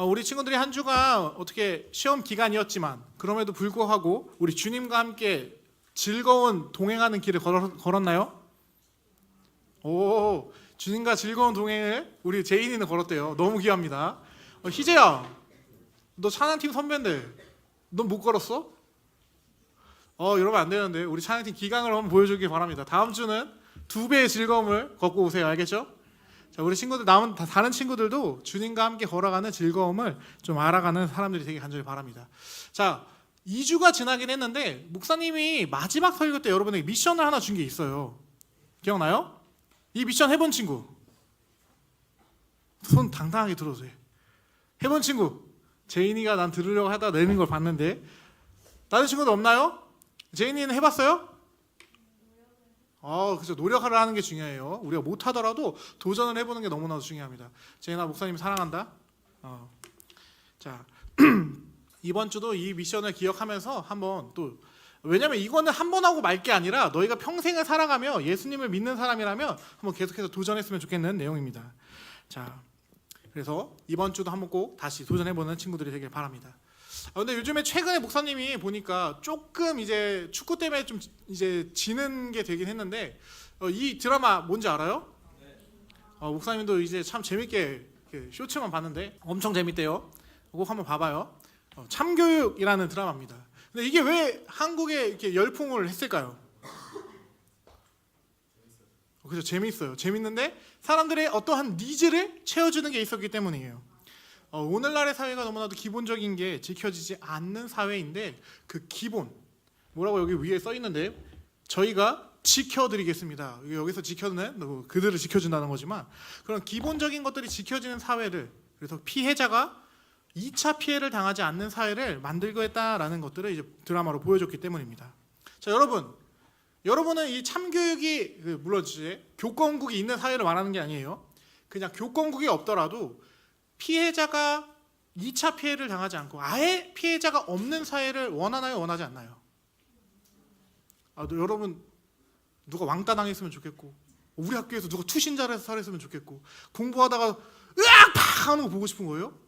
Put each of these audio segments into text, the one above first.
우리 친구들이 한 주간 어떻게 시험 기간이었지만 그럼에도 불구하고 우리 주님과 함께 즐거운 동행하는 길을 걸었나요? 오, 주님과 즐거운 동행을 우리 제인이는 걸었대요. 너무 귀합니다. 희재야, 너 찬양팀 선배인데 넌 못 걸었어? 이러면 안 되는데 우리 찬양팀 기강을 한번 보여주길 바랍니다. 다음 주는 2배의 즐거움을 걷고 오세요. 알겠죠? 자, 우리 친구들 다른 친구들도 주님과 함께 걸어가는 즐거움을 좀 알아가는 사람들이 되게 간절히 바랍니다. 자, 2주가 지나긴 했는데 목사님이 마지막 설교 때 여러분에게 미션을 하나 준 게 있어요. 기억나요? 이 미션 해본 친구 손 당당하게 들어도 돼. 해본 친구, 제인이가 난 들으려고 하다 내는 걸 봤는데 다른 친구도 없나요? 제인이는 해봤어요? 그죠. 노력을 하는 게 중요해요. 우리가 못하더라도 도전을 해보는 게 너무나도 중요합니다. 제인아, 목사님 사랑한다. 자, 이번 주도 이 미션을 기억하면서 한번 또, 왜냐면 이거는 한 번 하고 말 게 아니라 너희가 평생을 살아가며 예수님을 믿는 사람이라면 한번 계속해서 도전했으면 좋겠는 내용입니다. 자, 그래서 이번 주도 한번 꼭 다시 도전해보는 친구들이 되길 바랍니다. 근데 요즘에 최근에 목사님이 보니까 조금 이제 축구 때문에 좀 이제 지는 게 되긴 했는데 이 드라마 뭔지 알아요? 목사님도 이제 참 재밌게 쇼츠만 봤는데 엄청 재밌대요. 꼭 한번 봐봐요. 참교육이라는 드라마입니다. 근데 이게 왜 한국에 이렇게 열풍을 했을까요? 그죠, 재밌어요. 재밌는데 사람들의 어떠한 니즈를 채워주는 게 있었기 때문이에요. 오늘날의 사회가 너무나도 기본적인 게 지켜지지 않는 사회인데 그 기본, 뭐라고 여기 위에 써 있는데 저희가 지켜드리겠습니다. 여기서 지켜는 그들을 지켜준다는 거지만 그런 기본적인 것들이 지켜지는 사회를, 그래서 피해자가 2차 피해를 당하지 않는 사회를 만들고 했다라는 것들을 이제 드라마로 보여줬기 때문입니다. 자, 여러분은 이 참교육이 물론 이제 교권국이 있는 사회를 말하는 게 아니에요. 그냥 교권국이 없더라도 피해자가 2차 피해를 당하지 않고 아예 피해자가 없는 사회를 원하나요? 원하지 않나요? 여러분, 누가 왕따 당했으면 좋겠고, 우리 학교에서 누가 투신자를 살았으면 좋겠고, 공부하다가 으악! 팍! 하는 거 보고 싶은 거예요?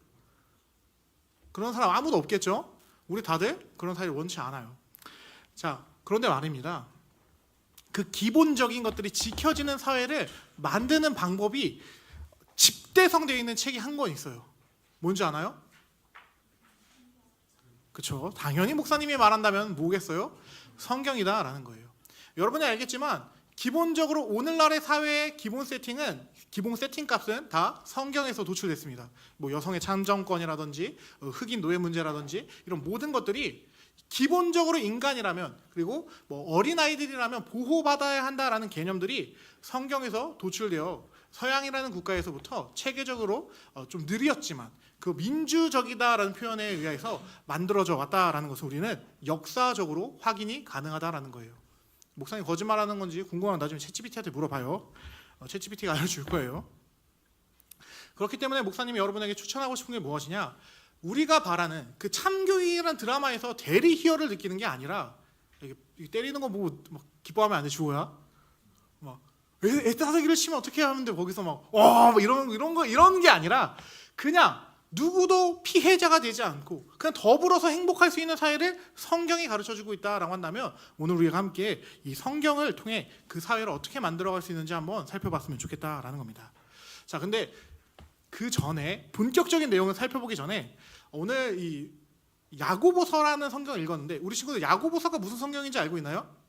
그런 사람 아무도 없겠죠? 우리 다들 그런 사회를 원치 않아요. 자, 그런데 말입니다. 그 기본적인 것들이 지켜지는 사회를 만드는 방법이 집대성되어 있는 책이 한 권 있어요. 뭔지 아나요? 그렇죠. 당연히 목사님이 말한다면 뭐겠어요? 성경이다라는 거예요. 여러분이 알겠지만 기본적으로 오늘날의 사회의 기본 세팅값은 다 성경에서 도출됐습니다. 뭐 여성의 참정권이라든지 흑인 노예 문제라든지 이런 모든 것들이 기본적으로 인간이라면, 그리고 뭐 어린아이들이라면 보호받아야 한다라는 개념들이 성경에서 도출되어 서양이라는 국가에서부터 체계적으로 좀 느렸지만 그 민주적이다라는 표현에 의해서 만들어져 왔다라는 것을 우리는 역사적으로 확인이 가능하다라는 거예요. 목사님 거짓말하는 건지 궁금하면 나중에 챗GPT한테 물어봐요. 챗GPT가 알려줄 거예요. 그렇기 때문에 목사님이 여러분에게 추천하고 싶은 게 무엇이냐? 우리가 바라는 그 참교육이라는 드라마에서 대리 희열을 느끼는 게 아니라, 때리는 거 보고 막 기뻐하면 안 돼, 주호야. 막 애 따르기를 치면 어떻게 하는데 거기서 막 이런 게 아니라 그냥 누구도 피해자가 되지 않고 그냥 더불어서 행복할 수 있는 사회를 성경이 가르쳐주고 있다라고 한다면 오늘 우리가 함께 이 성경을 통해 그 사회를 어떻게 만들어갈 수 있는지 한번 살펴봤으면 좋겠다라는 겁니다. 자, 근데 그 전에 본격적인 내용을 살펴보기 전에 오늘 이 야고보서라는 성경을 읽었는데 우리 친구들 야고보서가 무슨 성경인지 알고 있나요?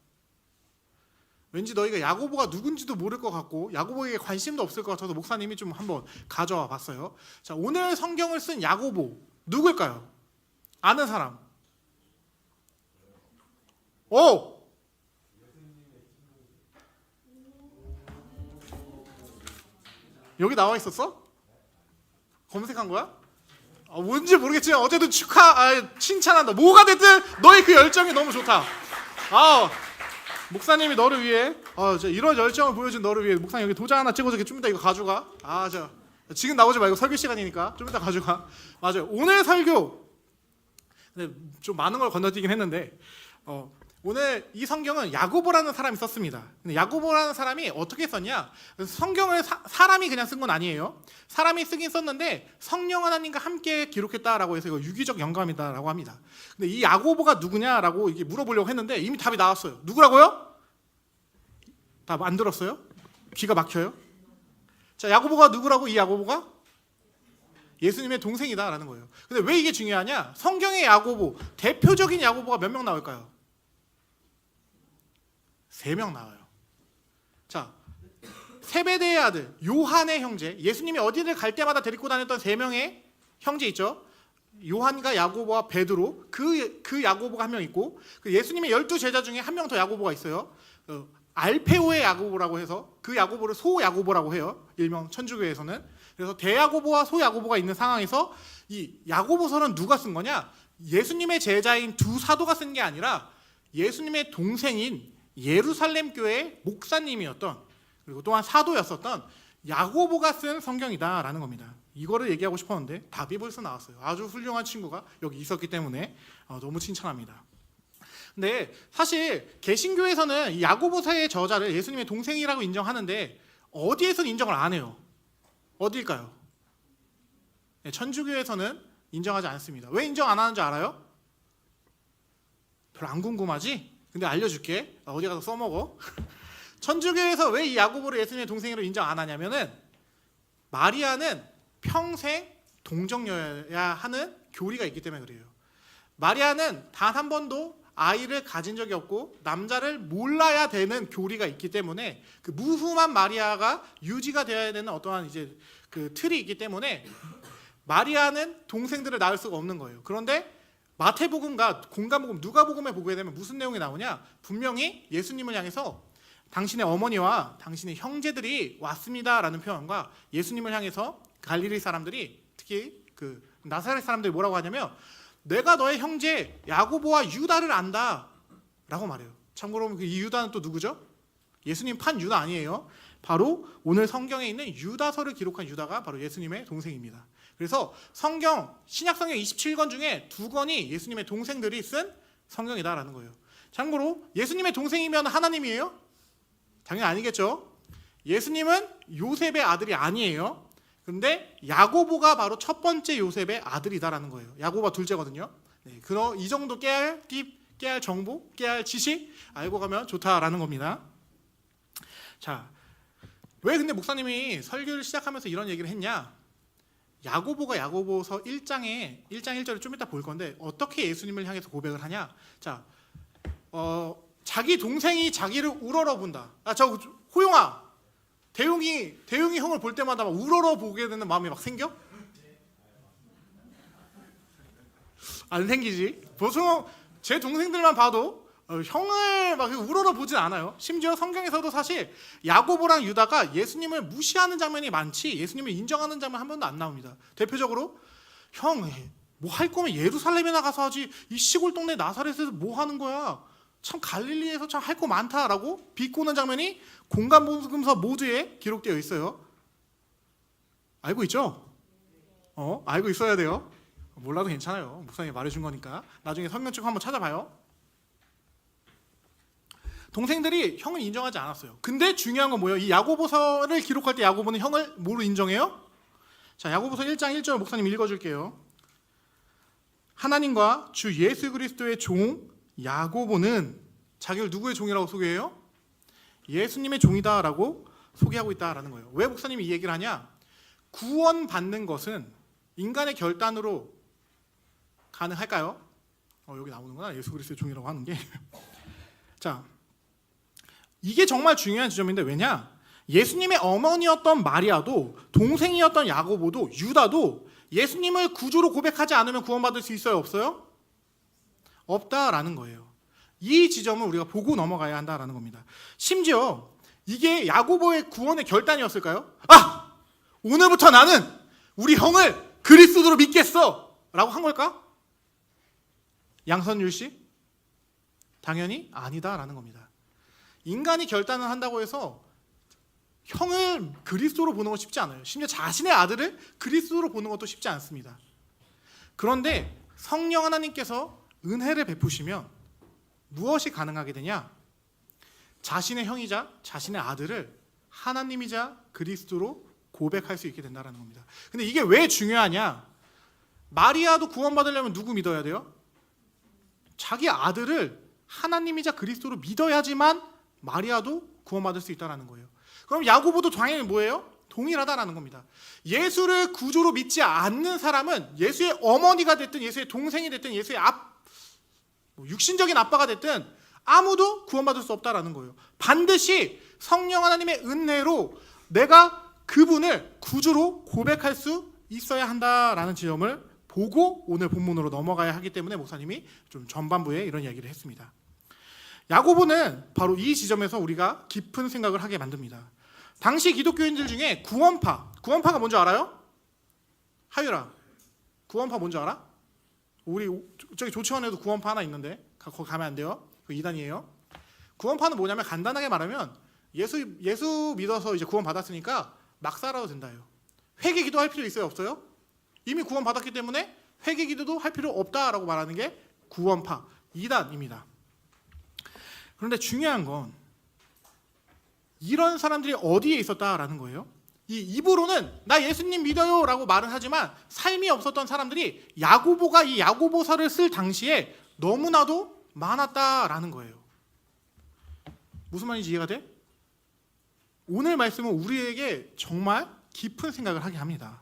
왠지 너희가 야고보가 누군지도 모를 것 같고 야고보에게 관심도 없을 것 같아서 목사님이 좀 한번 가져와 봤어요. 자, 오늘 성경을 쓴 야고보 누굴까요? 아는 사람? 여기 나와 있었어? 검색한 거야? 뭔지 모르겠지만 어쨌든 칭찬한다. 뭐가 됐든 너의 그 열정이 너무 좋다. 목사님이 너를 위해 이런 열정을 보여준 너를 위해 목사님 여기 도장 하나 찍어줄게. 좀 이따 이거 가져가. 지금 나오지 말고 설교 시간이니까 좀 이따 가져가. 맞아요. 오늘 설교 근데 좀 많은 걸 건너뛰긴 했는데 오늘 이 성경은 야고보라는 사람이 썼습니다. 근데 야고보라는 사람이 어떻게 썼냐? 성경을 사람이 그냥 쓴 건 아니에요. 사람이 쓰긴 썼는데 성령 하나님과 함께 기록했다라고 해서 이거 유기적 영감이다라고 합니다. 근데 이 야고보가 누구냐라고 이게 물어보려고 했는데 이미 답이 나왔어요. 누구라고요? 답 안 들었어요? 귀가 막혀요? 자, 야고보가 누구라고? 이 야고보가 예수님의 동생이다라는 거예요. 근데 왜 이게 중요하냐? 성경의 야고보, 대표적인 야고보가 몇 명 나올까요? 3명 나와요. 자, 세베대의 아들 요한의 형제, 예수님이 어디를 갈 때마다 데리고 다녔던 3명의 형제 있죠. 요한과 야고보와 베드로, 그 야고보가 한 명 있고, 그 예수님의 12제자 중에 한 명 더 야고보가 있어요. 알페오의 야고보라고 해서 그 야고보를 소야고보라고 해요. 일명 천주교에서는. 그래서 대야고보와 소야고보가 있는 상황에서 이 야고보서는 누가 쓴 거냐? 예수님의 제자인 두 사도가 쓴 게 아니라 예수님의 동생인 예루살렘 교회 목사님이었던, 그리고 또한 사도였었던 야고보가 쓴 성경이다라는 겁니다. 이거를 얘기하고 싶었는데 답이 벌써 나왔어요. 아주 훌륭한 친구가 여기 있었기 때문에 너무 칭찬합니다. 근데 사실 개신교에서는 이 야고보서의 저자를 예수님의 동생이라고 인정하는데 어디에서는 인정을 안 해요. 어딜까요? 네, 천주교에서는 인정하지 않습니다. 왜 인정 안 하는지 알아요? 별로 안 궁금하지? 근데 알려줄게. 어디 가서 써먹어. 천주교에서 왜 이 야고보를 예수님의 동생으로 인정 안 하냐면은 마리아는 평생 동정녀여야 하는 교리가 있기 때문에 그래요. 마리아는 단 한 번도 아이를 가진 적이 없고 남자를 몰라야 되는 교리가 있기 때문에 그 무흠한 마리아가 유지가 되어야 되는 어떠한 이제 그 틀이 있기 때문에 마리아는 동생들을 낳을 수가 없는 거예요. 그런데 마태복음과 공간복음, 누가복음에 보게 되면 무슨 내용이 나오냐? 분명히 예수님을 향해서 당신의 어머니와 당신의 형제들이 왔습니다라는 표현과 예수님을 향해서 갈릴리 사람들이, 특히 그 나사렛 사람들이 뭐라고 하냐면 내가 너의 형제 야고보와 유다를 안다 라고 말해요. 참고로 이 유다는 또 누구죠? 예수님 판 유다 아니에요. 바로 오늘 성경에 있는 유다서를 기록한 유다가 바로 예수님의 동생입니다. 그래서 성경, 신약성경 27권 중에 2권이 예수님의 동생들이 쓴 성경이다라는 거예요. 참고로 예수님의 동생이면 하나님이에요? 당연히 아니겠죠. 예수님은 요셉의 아들이 아니에요. 근데 야고보가 바로 첫 번째 요셉의 아들이다라는 거예요. 야고보가 둘째거든요. 네, 이 정도 깨알 팁, 깨알 정보, 깨알 지식 알고 가면 좋다라는 겁니다. 자, 왜 근데 목사님이 설교를 시작하면서 이런 얘기를 했냐? 야고보가 야고보서 1장 1절을 좀 이따 볼 건데 어떻게 예수님을 향해서 고백을 하냐? 자, 자기 동생이 자기를 우러러 본다. 저 호용아, 대용이 형을 볼 때마다 막 우러러 보게 되는 마음이 막 생겨? 안 생기지. 보통 제 동생들만 봐도 형을 막 우러러 보진 않아요. 심지어 성경에서도 사실 야고보랑 유다가 예수님을 무시하는 장면이 많지 예수님을 인정하는 장면 한 번도 안 나옵니다. 대표적으로 형, 뭐 할 거면 예루살렘에 나가서 하지 이 시골 동네 나사렛에서 뭐 하는 거야? 참 갈릴리에서 참 할 거 많다라고 비꼬는 장면이 공간복음서 모두에 기록되어 있어요. 알고 있죠? 알고 있어야 돼요. 몰라도 괜찮아요. 목사님이 말해준 거니까. 나중에 성경책 한번 찾아봐요. 동생들이 형을 인정하지 않았어요. 근데 중요한 건 뭐예요? 이 야고보서를 기록할 때 야고보는 형을 뭐로 인정해요? 자, 야고보서 1장 1절 목사님 읽어줄게요. 하나님과 주 예수 그리스도의 종 야고보는 자기를 누구의 종이라고 소개해요? 예수님의 종이다라고 소개하고 있다라는 거예요. 왜 목사님이 이 얘기를 하냐? 구원받는 것은 인간의 결단으로 가능할까요? 여기 나오는구나. 예수 그리스도의 종이라고 하는 게. 자, 이게 정말 중요한 지점인데 왜냐? 예수님의 어머니였던 마리아도 동생이었던 야고보도 유다도 예수님을 구주로 고백하지 않으면 구원받을 수 있어요? 없어요? 없다라는 거예요. 이 지점을 우리가 보고 넘어가야 한다라는 겁니다. 심지어 이게 야고보의 구원의 결단이었을까요? 오늘부터 나는 우리 형을 그리스도로 믿겠어 라고 한 걸까? 양선율 씨? 당연히 아니다라는 겁니다. 인간이 결단을 한다고 해서 형을 그리스도로 보는 건 쉽지 않아요. 심지어 자신의 아들을 그리스도로 보는 것도 쉽지 않습니다. 그런데 성령 하나님께서 은혜를 베푸시면 무엇이 가능하게 되냐? 자신의 형이자 자신의 아들을 하나님이자 그리스도로 고백할 수 있게 된다는 겁니다. 근데 이게 왜 중요하냐? 마리아도 구원받으려면 누구 믿어야 돼요? 자기 아들을 하나님이자 그리스도로 믿어야지만 마리아도 구원받을 수 있다는 거예요. 그럼 야고보도 당연히 뭐예요? 동일하다라는 겁니다. 예수를 구주로 믿지 않는 사람은 예수의 어머니가 됐든 예수의 동생이 됐든 예수의 육신적인 아빠가 됐든 아무도 구원받을 수 없다라는 거예요. 반드시 성령 하나님의 은혜로 내가 그분을 구주로 고백할 수 있어야 한다라는 지점을 보고 오늘 본문으로 넘어가야 하기 때문에 목사님이 좀 전반부에 이런 이야기를 했습니다. 야고보는 바로 이 지점에서 우리가 깊은 생각을 하게 만듭니다. 당시 기독교인들 중에 구원파가 뭔지 알아요? 하유라, 구원파 뭔지 알아? 우리 저기 조치원에도 구원파 하나 있는데 거기 가면 안 돼요. 그 이단이에요. 구원파는 뭐냐면 간단하게 말하면 예수 믿어서 이제 구원 받았으니까 막 살아도 된다요. 회개 기도할 필요 있어요, 없어요? 이미 구원 받았기 때문에 회개 기도도 할 필요 없다라고 말하는 게 구원파 이단입니다. 그런데 중요한 건 이런 사람들이 어디에 있었다라는 거예요. 이 입으로는 나 예수님 믿어요 라고 말은 하지만 삶이 없었던 사람들이 야고보가 이 야고보서를 쓸 당시에 너무나도 많았다라는 거예요. 무슨 말인지 이해가 돼? 오늘 말씀은 우리에게 정말 깊은 생각을 하게 합니다.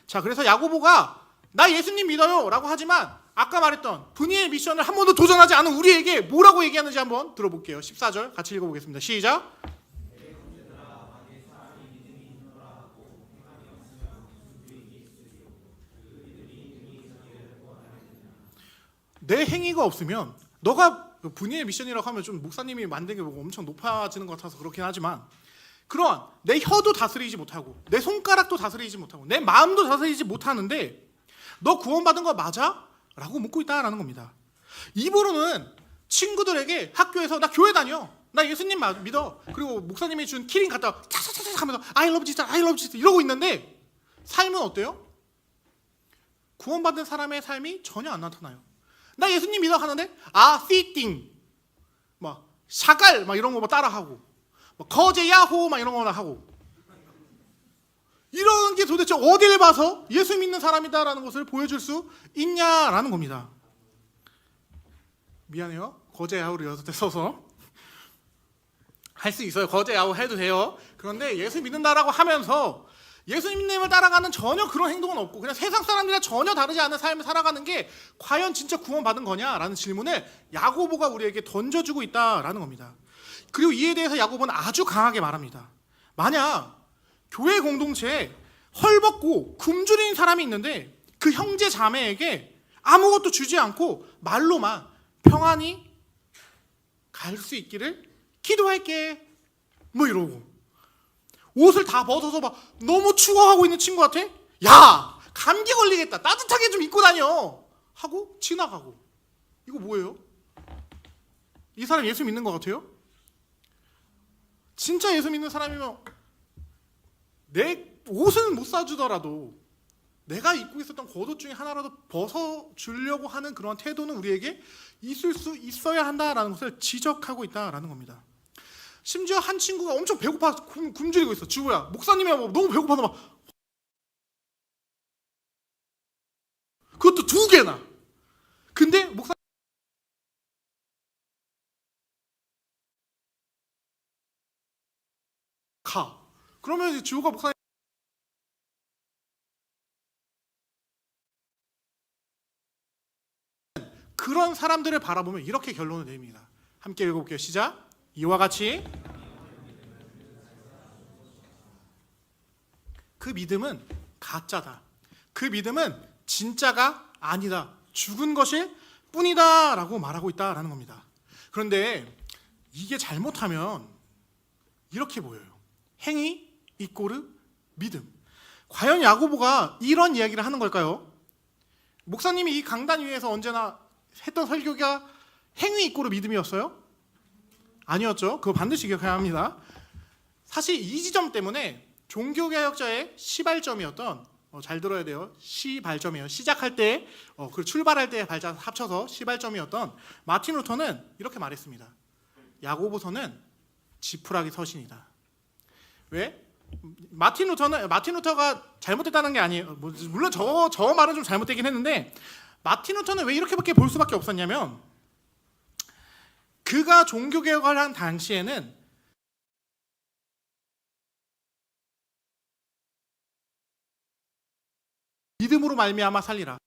자, 그래서 야고보가 나 예수님 믿어요 라고 하지만 아까 말했던 분이의 미션을 한 번도 도전하지 않은 우리에게 뭐라고 얘기하는지 한번 들어볼게요. 14절 같이 읽어보겠습니다. 시작. 내 행위가 없으면 너가 분이의 미션이라고 하면 좀 목사님이 만든 게 엄청 높아지는 것 같아서 그렇긴 하지만 그런 내 혀도 다스리지 못하고 내 손가락도 다스리지 못하고 내 마음도 다스리지 못하는데 너 구원받은 거 맞아? 라고 묻고 있다라는 겁니다. 입으로는 친구들에게 학교에서 나 교회 다녀, 나 예수님 믿어, 그리고 목사님이 준 키링 갖다가 탁탁탁 하면서 I love Jesus, I love Jesus 이러고 있는데 삶은 어때요? 구원받은 사람의 삶이 전혀 안 나타나요. 나 예수님 믿어 하는데 씨띵 막 샤갈 막 이런 거 따라하고 거제 야호 막 이런 거나 하고 이런 게 도대체 어디를 봐서 예수 믿는 사람이다라는 것을 보여줄 수 있냐라는 겁니다. 미안해요. 거제 야호를 여섯 대 써서 할 수 있어요. 거제 야호 해도 돼요. 그런데 예수 믿는다라고 하면서 예수님을 따라가는 전혀 그런 행동은 없고 그냥 세상 사람들이랑 전혀 다르지 않은 삶을 살아가는 게 과연 진짜 구원받은 거냐라는 질문을 야고보가 우리에게 던져주고 있다라는 겁니다. 그리고 이에 대해서 야고보는 아주 강하게 말합니다. 만약 교회 공동체에 헐벗고 굶주린 사람이 있는데 그 형제 자매에게 아무것도 주지 않고 말로만 평안히 갈 수 있기를 기도할게 뭐 이러고 옷을 다 벗어서 막 너무 추워하고 있는 친구한테 야 감기 걸리겠다 따뜻하게 좀 입고 다녀 하고 지나가고 이거 뭐예요? 이 사람 예수 믿는 것 같아요? 진짜 예수 믿는 사람이면 내 옷은 못 사주더라도 내가 입고 있었던 겉옷 중에 하나라도 벗어주려고 하는 그런 태도는 우리에게 있을 수 있어야 한다라는 것을 지적하고 있다라는 겁니다. 심지어 한 친구가 엄청 배고파 굶주리고 있어. 주호야, 목사님이 너무 배고파서 막 그것도 2개나. 근데 목사님 가. 그러면 이제 주호가 목사님 그런 사람들을 바라보면 이렇게 결론을 내립니다. 함께 읽어볼게요. 시작. 이와 같이 그 믿음은 가짜다. 그 믿음은 진짜가 아니다. 죽은 것일 뿐이다 라고 말하고 있다라는 겁니다. 그런데 이게 잘못하면 이렇게 보여요. 행위 이꼬르 믿음. 과연 야고보가 이런 이야기를 하는 걸까요? 목사님이 이 강단 위에서 언제나 했던 설교가 행위 이꼬르 믿음이었어요? 아니었죠. 그거 반드시 기억해야 합니다. 사실 이 지점 때문에 종교개혁자의 시발점이었던 잘 들어야 돼요. 시발점이에요. 시작할 때, 그 출발할 때 발자 합쳐서 시발점이었던 마틴 루터는 이렇게 말했습니다. 야고보서는 지푸라기 서신이다. 왜? 마틴 루터가 잘못됐다는 게 아니에요. 물론 저 말은 좀 잘못되긴 했는데 마틴 루터는 왜 이렇게밖에 볼 수밖에 없었냐면 그가 종교개혁을 한 당시에는 믿음으로 말미암아 살리라.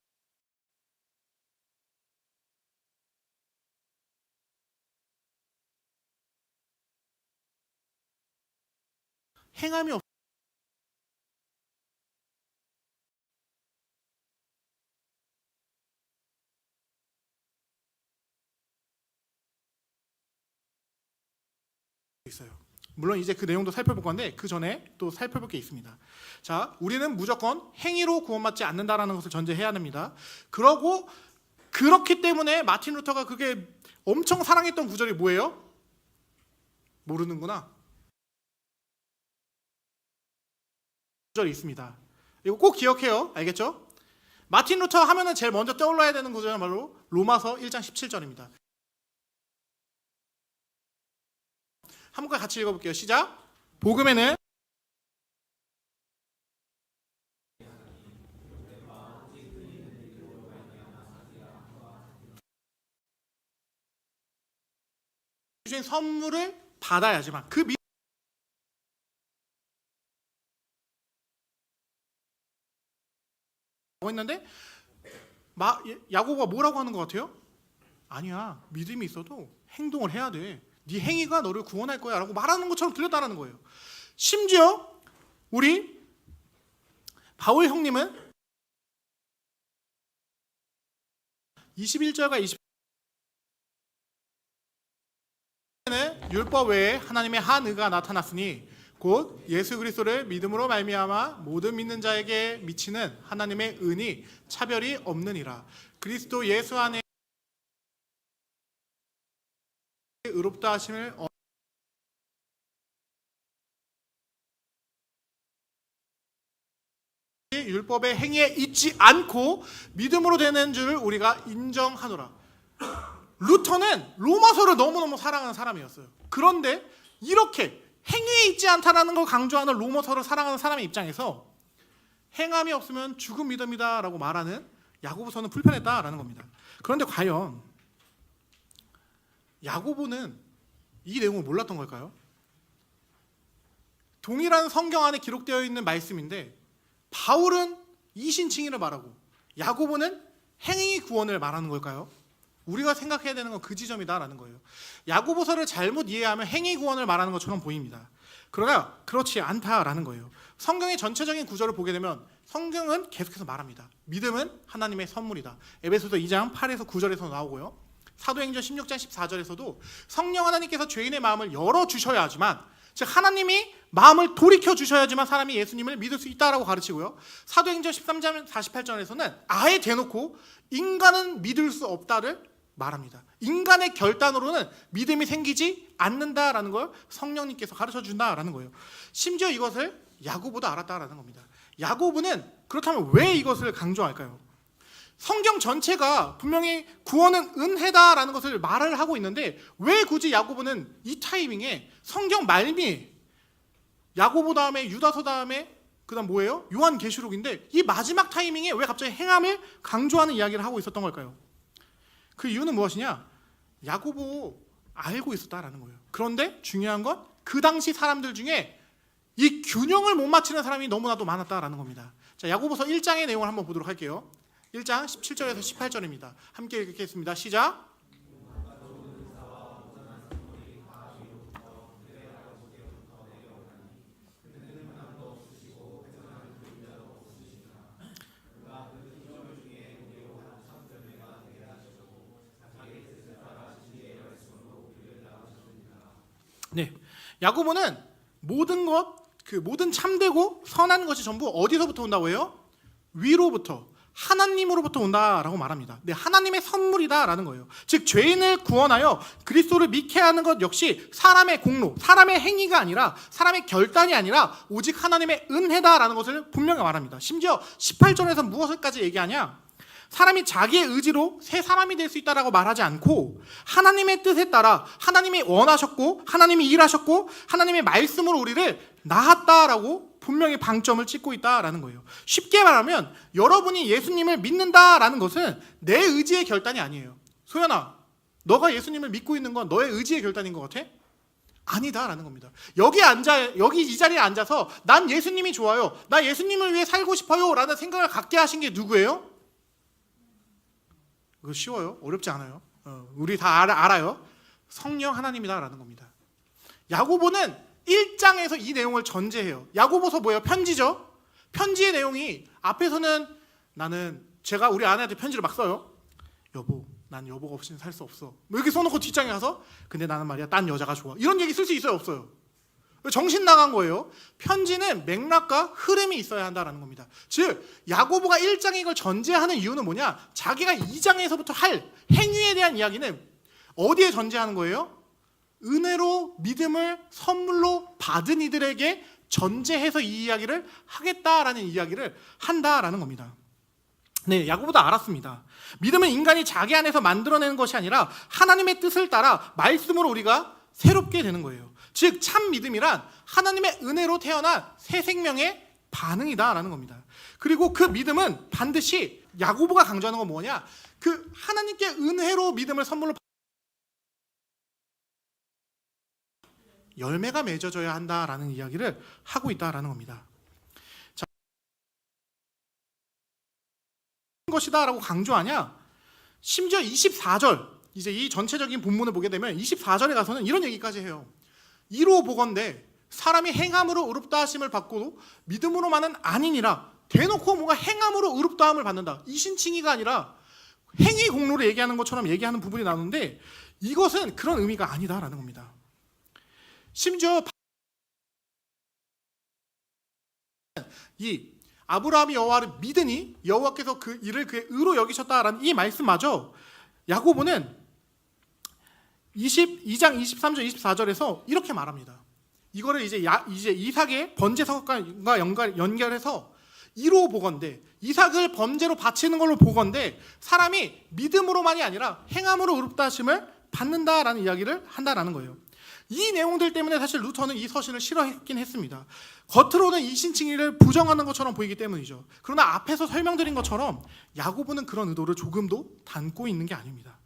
행함이 없. 있어요. 물론 이제 그 내용도 살펴볼 건데 그 전에 또 살펴볼 게 있습니다. 자, 우리는 무조건 행위로 구원받지 않는다라는 것을 전제해야 됩니다. 그렇기 때문에 마틴 루터가 그게 엄청 사랑했던 구절이 뭐예요? 모르는구나. 구절이 있습니다. 이거 꼭 기억해요. 알겠죠? 마틴 루터 하면은 제일 먼저 떠올라야 되는 구절은 바로 로마서 1장 17절입니다. 한번 같이 읽어볼게요. 시작. 복음에는 주신 선물을 받아야지만 그 했는데 야고보가 뭐라고 하는 것 같아요? 아니야, 믿음이 있어도 행동을 해야 돼. 네 행위가 너를 구원할 거야 라고 말하는 것처럼 들렸다는 거예요. 심지어 우리 바울 형님은 21절과 20절에는 율법 외에 하나님의 한 의가 나타났으니 곧 예수 그리스도를 믿음으로 말미암아 모든 믿는 자에게 미치는 하나님의 은이 차별이 없느니라. 그리스도 예수 안에 의롭다 하심을 율법의 행위에 있지 않고 믿음으로 되는 줄 우리가 인정하노라. 루터는 로마서를 너무너무 사랑하는 사람이었어요. 그런데 이렇게 행위에 있지 않다라는 걸 강조하는 로마서를 사랑하는 사람의 입장에서 행함이 없으면 죽은 믿음이다 라고 말하는 야고보서는 불편했다라는 겁니다. 그런데 과연 야고보는 이 내용을 몰랐던 걸까요? 동일한 성경 안에 기록되어 있는 말씀인데 바울은 이신칭의를 말하고 야고보는 행위 구원을 말하는 걸까요? 우리가 생각해야 되는 건 그 지점이다라는 거예요. 야고보서를 잘못 이해하면 행위 구원을 말하는 것처럼 보입니다. 그러나 그렇지 않다라는 거예요. 성경의 전체적인 구절을 보게 되면 성경은 계속해서 말합니다. 믿음은 하나님의 선물이다. 에베소서 2장 8에서 9절에서 나오고요. 사도행전 16장 14절에서도 성령 하나님께서 죄인의 마음을 열어주셔야 하지만, 즉 하나님이 마음을 돌이켜 주셔야지만 사람이 예수님을 믿을 수 있다라고 가르치고요. 사도행전 13장 48절에서는 아예 대놓고 인간은 믿을 수 없다를 말합니다. 인간의 결단으로는 믿음이 생기지 않는다라는 걸 성령님께서 가르쳐 준다라는 거예요. 심지어 이것을 야고보도 알았다라는 겁니다. 야고보는 그렇다면 왜 이것을 강조할까요? 성경 전체가 분명히 구원은 은혜다라는 것을 말을 하고 있는데 왜 굳이 야고보는 이 타이밍에 성경 말미, 야고보 다음에 유다서 다음에 그다음 뭐예요? 요한계시록인데 이 마지막 타이밍에 왜 갑자기 행함을 강조하는 이야기를 하고 있었던 걸까요? 그 이유는 무엇이냐? 야고보 알고 있었다라는 거예요. 그런데 중요한 건 그 당시 사람들 중에 이 균형을 못 맞추는 사람이 너무나도 많았다라는 겁니다. 자, 야고보서 1장의 내용을 한번 보도록 할게요. 1장 17절에서 18절입니다. 함께 읽겠습니다. 시작. 네, 야고보는 모든 참되고 선한 것이 전부 어디서부터 온다고 해요? 위로부터, 하나님으로부터 온다라고 말합니다. 네, 하나님의 선물이다라는 거예요. 즉 죄인을 구원하여 그리스도를 믿게 하는 것 역시 사람의 공로, 사람의 행위가 아니라 사람의 결단이 아니라 오직 하나님의 은혜다라는 것을 분명히 말합니다. 심지어 18절에서 무엇을까지 얘기하냐? 사람이 자기의 의지로 새 사람이 될 수 있다라고 말하지 않고 하나님의 뜻에 따라 하나님이 원하셨고 하나님이 일하셨고 하나님의 말씀으로 우리를 낳았다라고 분명히 방점을 찍고 있다라는 거예요. 쉽게 말하면 여러분이 예수님을 믿는다라는 것은 내 의지의 결단이 아니에요. 소연아, 너가 예수님을 믿고 있는 건 너의 의지의 결단인 것 같아? 아니다라는 겁니다. 여기 이 자리에 앉아서 난 예수님이 좋아요, 나 예수님을 위해 살고 싶어요 라는 생각을 갖게 하신 게 누구예요? 그거 쉬워요. 어렵지 않아요. 우리 다 알아요. 성령 하나님이다라는 겁니다. 야고보는 1장에서 이 내용을 전제해요. 야고보서 뭐예요? 편지죠. 편지의 내용이 앞에서는 제가 우리 아내한테 편지를 막 써요. 여보, 난 여보가 없이는 살 수 없어. 뭐 이렇게 써놓고 뒷장에 가서 근데 나는 말이야 딴 여자가 좋아. 이런 얘기 쓸 수 있어요? 없어요? 정신 나간 거예요. 편지는 맥락과 흐름이 있어야 한다는 겁니다. 즉 야고보가 1장에 이걸 전제하는 이유는 뭐냐? 자기가 2장에서부터 할 행위에 대한 이야기는 어디에 전제하는 거예요? 은혜로 믿음을 선물로 받은 이들에게 전제해서 이 이야기를 하겠다라는 이야기를 한다라는 겁니다. 네, 야고보도 알았습니다. 믿음은 인간이 자기 안에서 만들어내는 것이 아니라 하나님의 뜻을 따라 말씀으로 우리가 새롭게 되는 거예요. 즉 참 믿음이란 하나님의 은혜로 태어난 새 생명의 반응이다라는 겁니다. 그리고 그 믿음은 반드시 야고보가 강조하는 건 뭐냐? 그 하나님께 은혜로 믿음을 선물로 열매가 맺어져야 한다라는 이야기를 하고 있다라는 겁니다. 자, 것이다라고 강조하냐? 심지어 24절, 이제 이 전체적인 본문을 보게 되면 24절에 가서는 이런 얘기까지 해요. 이로 보건대 사람이 행함으로 의롭다 하심을 받고도 믿음으로만은 아니니라. 대놓고 뭔가 행함으로 의롭다함을 받는다. 이신칭의가 아니라 행위 공로를 얘기하는 것처럼 얘기하는 부분이 나오는데 이것은 그런 의미가 아니다라는 겁니다. 심지어 이 아브라함이 여호와를 믿으니 여호와께서 그 일을 그의 의로 여기셨다라는 이 말씀마저 야고보는 22장 23절 24절에서 이렇게 말합니다. 이거를 이제 이삭의 번제 사건과 연결해서 이로 보건대 이삭을 번제로 바치는 걸로 보건대 사람이 믿음으로만이 아니라 행함으로 의롭다 하심을 받는다라는 이야기를 한다라는 거예요. 이 내용들 때문에 사실 루터는 이 서신을 싫어했긴 했습니다. 겉으로는 이신칭의를 부정하는 것처럼 보이기 때문이죠. 그러나 앞에서 설명드린 것처럼 야고보는 그런 의도를 조금도 담고 있는 게 아닙니다.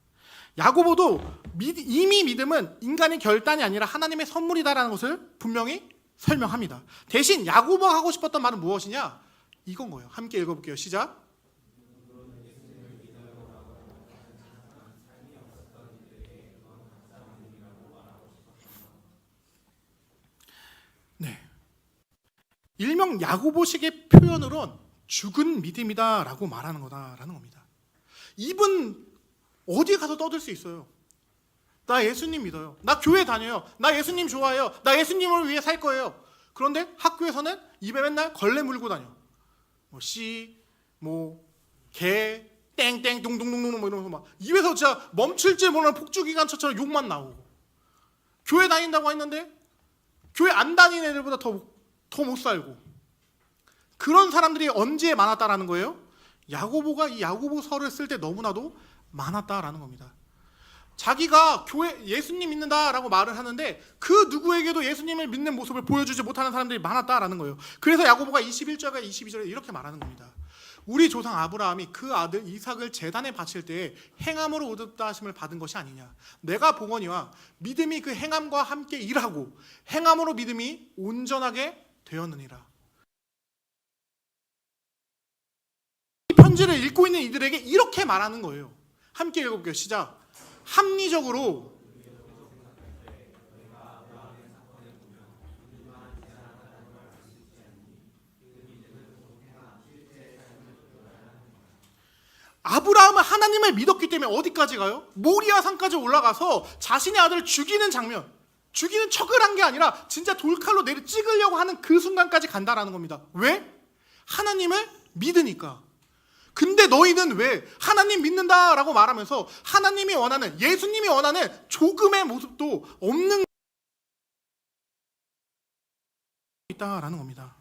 야고보도 이미 믿음은 인간의 결단이 아니라 하나님의 선물이다라는 것을 분명히 설명합니다. 대신 야고보가 하고 싶었던 말은 무엇이냐? 이건 거예요. 함께 읽어볼게요. 시작. 네, 일명 야고보식의 표현으론 죽은 믿음이다라고 말하는 거다라는 겁니다. 이분 어디에 가서 떠들 수 있어요? 나 예수님 믿어요. 나 교회 다녀요. 나 예수님 좋아해요. 나 예수님을 위해 살 거예요. 그런데 학교에서는 입에 맨날 걸레 물고 다녀. 개, 땡땡, 동동동동 뭐 이러면서 막 입에서 진짜 멈출 줄 모르는 폭주기관차처럼 욕만 나오고. 교회 다닌다고 했는데 교회 안 다니는 애들보다 더 못 살고. 그런 사람들이 언제 많았다라는 거예요? 야고보가 이 야고보서를 쓸 때 너무나도 많았다라는 겁니다. 자기가 교회 예수님 믿는다라고 말을 하는데 그 누구에게도 예수님을 믿는 모습을 보여주지 못하는 사람들이 많았다라는 거예요. 그래서 야고보가 21절과 22절에 이렇게 말하는 겁니다. 우리 조상 아브라함이 그 아들 이삭을 제단에 바칠 때 행함으로 의롭다 하심을 받은 것이 아니냐. 내가 보거니와 믿음이 그 행함과 함께 일하고 행함으로 믿음이 온전하게 되었느니라. 이 편지를 읽고 있는 이들에게 이렇게 말하는 거예요. 함께 읽어볼게요. 시작. 합리적으로 아브라함은 하나님을 믿었기 때문에 어디까지 가요? 모리아 산까지 올라가서 자신의 아들을 죽이는 장면, 죽이는 척을 한 게 아니라 진짜 돌칼로 내려 찍으려고 하는 그 순간까지 간다라는 겁니다. 왜? 하나님을 믿으니까. 근데 너희는 왜 하나님 믿는다라고 말하면서 하나님이 원하는, 예수님이 원하는 조금의 모습도 없는 있다라는 겁니다.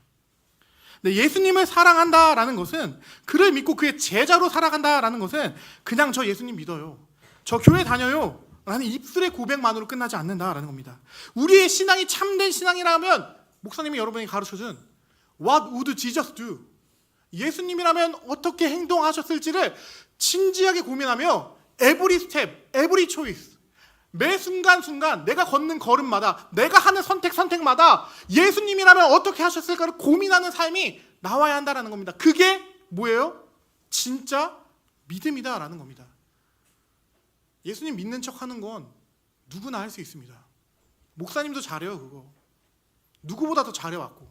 근데 예수님을 사랑한다라는 것은, 그를 믿고 그의 제자로 살아간다라는 것은 그냥 저 예수님 믿어요, 저 교회 다녀요 라는 입술의 고백만으로 끝나지 않는다라는 겁니다. 우리의 신앙이 참된 신앙이라면 목사님이 여러분이 가르쳐준 What would Jesus do? 예수님이라면 어떻게 행동하셨을지를 진지하게 고민하며 every step, every choice, 매 순간순간 내가 걷는 걸음마다, 내가 하는 선택마다 예수님이라면 어떻게 하셨을까를 고민하는 삶이 나와야 한다는 겁니다. 그게 뭐예요? 진짜 믿음이다라는 겁니다. 예수님 믿는 척하는 건 누구나 할 수 있습니다. 목사님도 잘해요. 그거 누구보다 더 잘해왔고,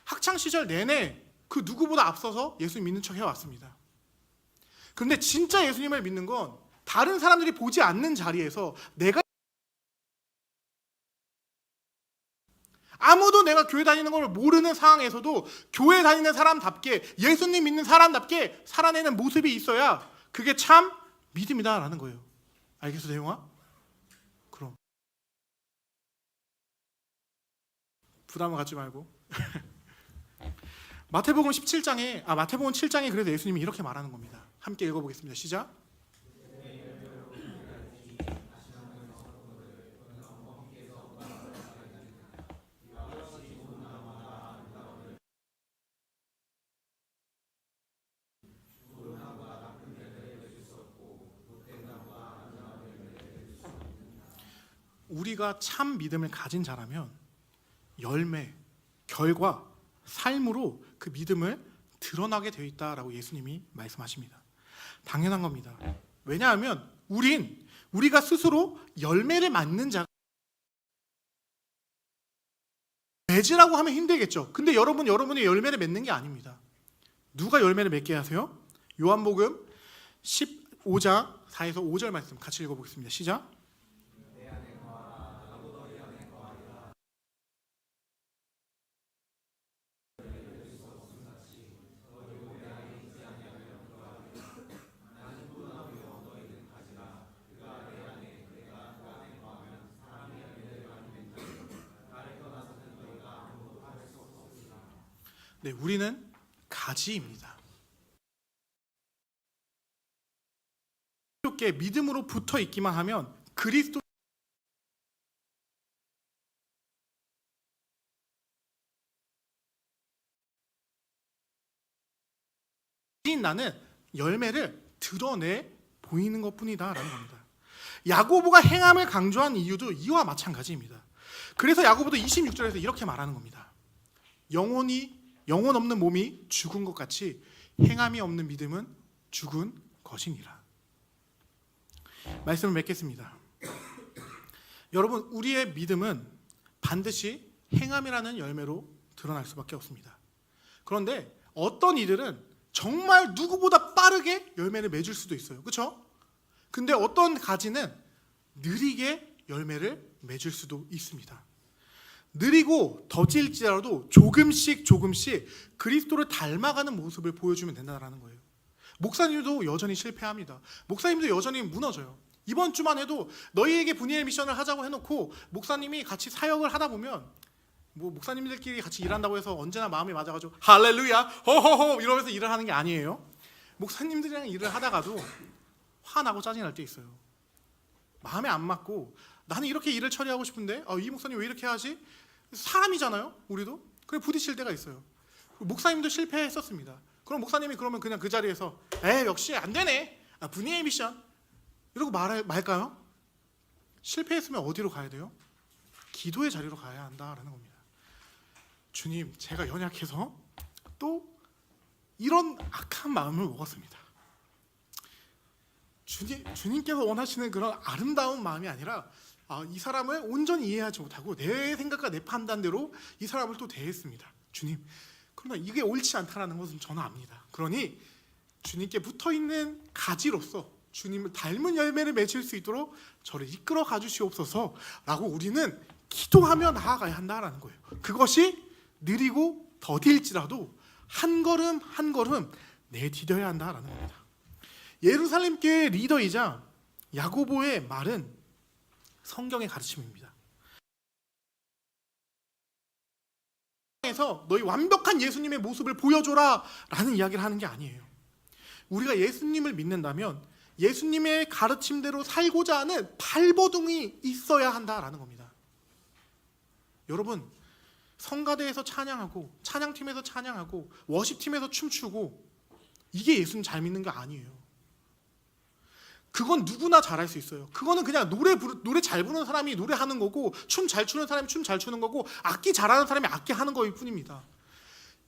학창시절 내내 그 누구보다 앞서서 예수님 믿는 척 해왔습니다. 그런데 진짜 예수님을 믿는 건 다른 사람들이 보지 않는 자리에서, 내가 아무도 내가 교회 다니는 걸 모르는 상황에서도 교회 다니는 사람답게, 예수님 믿는 사람답게 살아내는 모습이 있어야 그게 참 믿음이다라는 거예요. 알겠어, 대용아? 그럼 부담을 갖지 말고 마태복음 7장에 그래도 예수님이 이렇게 말하는 겁니다. 함께 읽어보겠습니다. 시작. 우리가 참 믿음을 가진 자라면 열매, 결과, 삶으로 그 믿음을 드러나게 되어 있다라고 예수님이 말씀하십니다. 당연한 겁니다. 왜냐하면 우리가 스스로 열매를 맺는 자가, 맺으라고 하면 힘들겠죠. 근데 여러분이 열매를 맺는 게 아닙니다. 누가 열매를 맺게 하세요? 요한복음 15장 4에서 5절 말씀 같이 읽어보겠습니다. 시작. 네, 우리는 가지입니다. 그리스도께 믿음으로 붙어 있기만 하면 그리스도 나는 열매를 드러내 보이는 것뿐이다라는 겁니다. 야고보가 행함을 강조한 이유도 이와 마찬가지입니다. 그래서 야고보도 26절에서 이렇게 말하는 겁니다. 영혼 없는 몸이 죽은 것 같이 행함이 없는 믿음은 죽은 것이니라. 말씀을 맺겠습니다. 여러분, 우리의 믿음은 반드시 행함이라는 열매로 드러날 수밖에 없습니다. 그런데 어떤 이들은 정말 누구보다 빠르게 열매를 맺을 수도 있어요. 그렇죠? 근데 어떤 가지는 느리게 열매를 맺을 수도 있습니다. 느리고 더딜지라도 조금씩 그리스도를 닮아가는 모습을 보여주면 된다는 거예요. 목사님도 여전히 실패합니다. 목사님도 여전히 무너져요. 이번 주만 해도 너희에게 분이엘 미션을 하자고 해놓고 목사님이 같이 사역을 하다 보면 목사님들끼리 같이 일한다고 해서 언제나 마음이 맞아가지고 할렐루야 호호호 이러면서 일을 하는 게 아니에요. 목사님들이랑 일을 하다가도 화나고 짜증날 때 있어요. 마음에 안 맞고 나는 이렇게 일을 처리하고 싶은데 이 목사님 왜 이렇게 하지? 사람이잖아요. 우리도. 그래 부딪힐 때가 있어요. 목사님도 실패했었습니다. 그럼 목사님이 그러면 그냥 그 자리에서 역시 안 되네. 분이엘 미션 이러고 말까요? 실패했으면 어디로 가야 돼요? 기도의 자리로 가야 한다라는 겁니다. 주님, 제가 연약해서 또 이런 악한 마음을 먹었습니다. 주님께서 원하시는 그런 아름다운 마음이 아니라 이 사람을 온전히 이해하지 못하고 내 생각과 내 판단대로 이 사람을 또 대했습니다. 주님, 그러나 이게 옳지 않다는 것은 저는 압니다. 그러니 주님께 붙어있는 가지로서 주님을 닮은 열매를 맺을 수 있도록 저를 이끌어 가주시옵소서 라고 우리는 기도하며 나아가야 한다는 거예요. 그것이 느리고 더딜지라도 한 걸음 한 걸음 내디뎌야 한다라는 겁니다. 예루살렘 교회 리더이자 야고보의 말은 성경의 가르침입니다. 에서 너희 완벽한 예수님의 모습을 보여줘라 라는 이야기를 하는 게 아니에요. 우리가 예수님을 믿는다면 예수님의 가르침대로 살고자 하는 발버둥이 있어야 한다라는 겁니다. 여러분, 성가대에서 찬양하고 찬양팀에서 찬양하고 워십팀에서 춤추고 이게 예수님 잘 믿는 게 아니에요. 그건 누구나 잘할 수 있어요. 그거는 그냥 노래 잘 부르는 사람이 노래하는 거고, 춤 잘 추는 사람이 춤 잘 추는 거고, 악기 잘하는 사람이 악기 하는 거일 뿐입니다.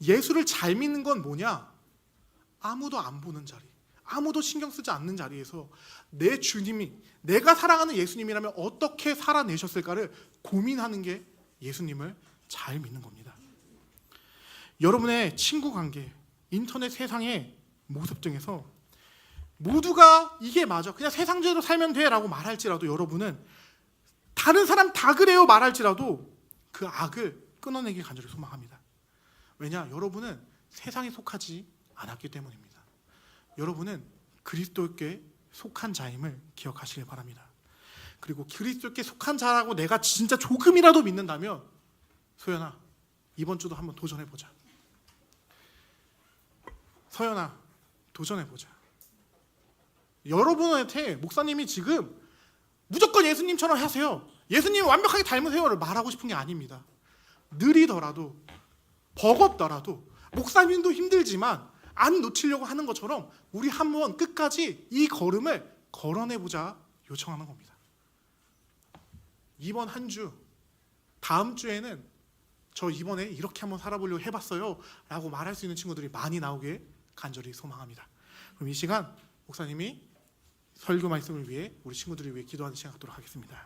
예수를 잘 믿는 건 뭐냐? 아무도 안 보는 자리, 아무도 신경 쓰지 않는 자리에서 내 주님이, 내가 사랑하는 예수님이라면 어떻게 살아내셨을까를 고민하는 게 예수님을 잘 믿는 겁니다. 여러분의 친구 관계, 인터넷 세상의 모습 중에서 모두가 이게 맞아, 그냥 세상대로 살면 돼 라고 말할지라도, 여러분은 다른 사람 다 그래요 말할지라도 그 악을 끊어내길 간절히 소망합니다. 왜냐? 여러분은 세상에 속하지 않았기 때문입니다. 여러분은 그리스도께 속한 자임을 기억하시길 바랍니다. 그리고 그리스도께 속한 자라고 내가 진짜 조금이라도 믿는다면, 소연아, 이번 주도 한번 도전해보자. 서연아, 도전해보자. 여러분한테 목사님이 지금 무조건 예수님처럼 하세요, 예수님 완벽하게 닮으세요를 말하고 싶은 게 아닙니다. 느리더라도 버겁더라도 목사님도 힘들지만 안 놓치려고 하는 것처럼 우리 한번 끝까지 이 걸음을 걸어내보자 요청하는 겁니다. 이번 한 주, 다음 주에는 저 이번에 이렇게 한번 살아보려고 해봤어요 라고 말할 수 있는 친구들이 많이 나오길 간절히 소망합니다. 그럼 이 시간 목사님이 설교 말씀을 위해 우리 친구들을 위해 기도하는 시간 갖도록 하겠습니다.